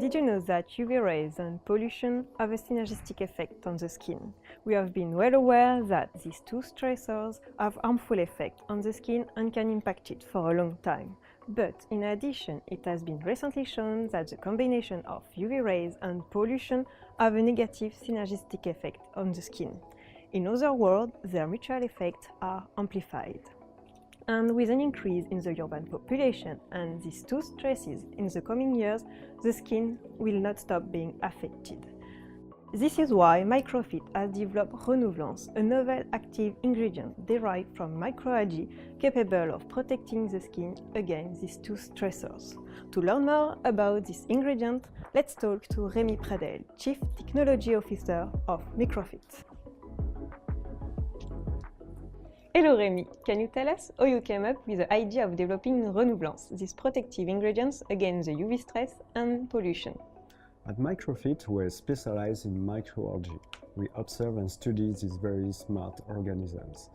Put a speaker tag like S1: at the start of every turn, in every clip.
S1: Did you know that UV rays and pollution have a synergistic effect on the skin? We have been well aware that these two stressors have harmful effect on the skin and can impact it for a long time. But in addition, it has been recently shown that the combination of UV rays and pollution have a negative synergistic effect on the skin. In other words, their mutual effects are amplified. And with an increase in the urban population and these two stresses in the coming years, the skin will not stop being affected. This is why Microphyt has developed Renouvellance, a novel active ingredient derived from microalgae capable of protecting the skin against these two stressors. To learn more about this ingredient, let's talk to Rémi Pradel, Chief Technology Officer of Microphyt. Hello Rémi, can you tell us how you came up with the idea of developing Renouvellance, these protective ingredients against the UV stress and pollution?
S2: At Microphyt, we're specialized in microalgae. We observe and study these very smart organisms.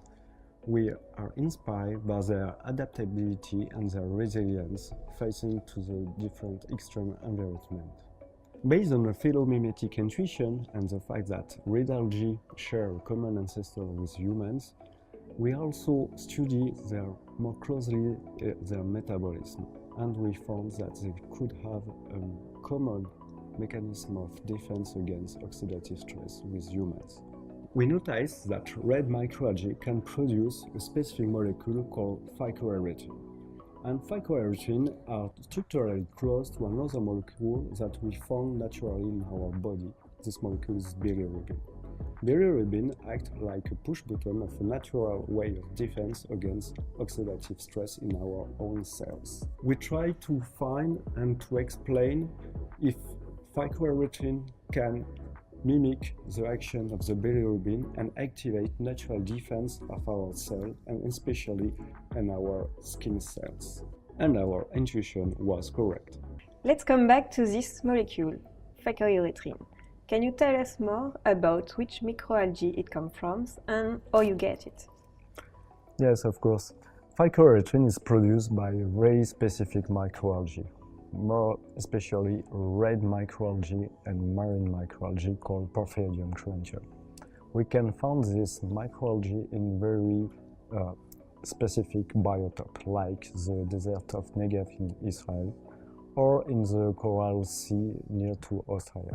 S2: We are inspired by their adaptability and their resilience facing to the different extreme environment. Based on a BIOMIMETIC intuition and the fact that red algae share a common ancestor with humans, we also study more closely their metabolism, and we found that they could have a common mechanism of defense against oxidative stress with humans. We noticed that red microalgae can produce a specific molecule called PHYCOERYTHRIN. And PHYCOERYTHRIN are structurally close to another molecule that we found naturally in our body. This molecule is bilirubin. Bilirubin acts like a push button of a natural way of defense against oxidative stress in our own cells. We try to find and to explain if PHYCOERYTHRIN can mimic the action of the bilirubin and activate natural defense of our cell, and especially in our skin cells. And our intuition was correct.
S1: Let's come back to this molecule, PHYCOERYTHRIN. Can you tell us more about which microalgae it comes from and how you get it?
S2: Yes, of course. PHYCOERYTHRIN is produced by a very specific microalgae, more especially red microalgae and marine microalgae called Porphyridium cruentum. We can find this microalgae in very specific biotope, like the desert of Negev in Israel or in the Coral Sea near to Australia.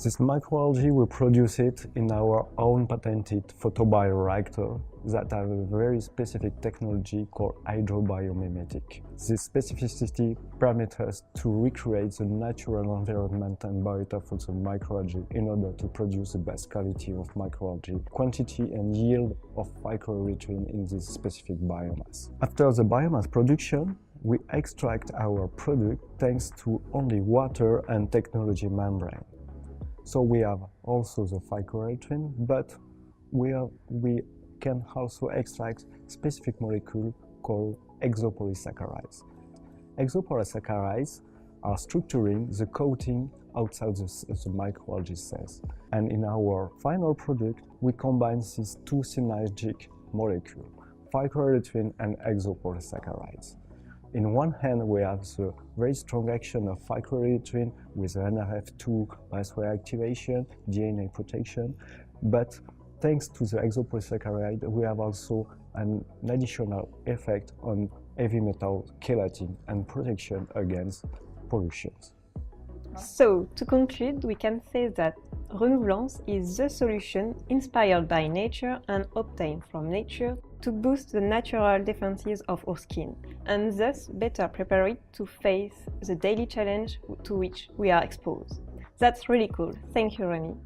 S2: This microalgae, we produce it in our own patented photobioreactor that have a very specific technology called hydrobiomimetics. This specificity permits us to recreate the natural environment and biotope of the microalgae in order to produce the best quality of microalgae, quantity and yield of PHYCOERYTHRIN in this specific biomass. After the biomass production, we extract our product thanks to only water and technology membrane. So we have also the PHYCOERYTHRIN, but we can also extract specific molecule called exopolysaccharides. Exopolysaccharides are structuring the coating outside the microalgae cells. And in our final product, we combine these two synergic molecules, PHYCOERYTHRIN and exopolysaccharides. In one hand, we have the very strong action of PHYCOERYTHRIN with NRF2 pathway activation, DNA protection, but thanks to the exopolysaccharide, we have also an additional effect on heavy metal chelating and protection against pollution.
S1: So, to conclude, we can say that Renouvellance is the solution inspired by nature and obtained from nature to boost the natural defenses of our skin, and thus better prepare it to face the daily challenge to which we are exposed. That's really cool. Thank you, Rémi.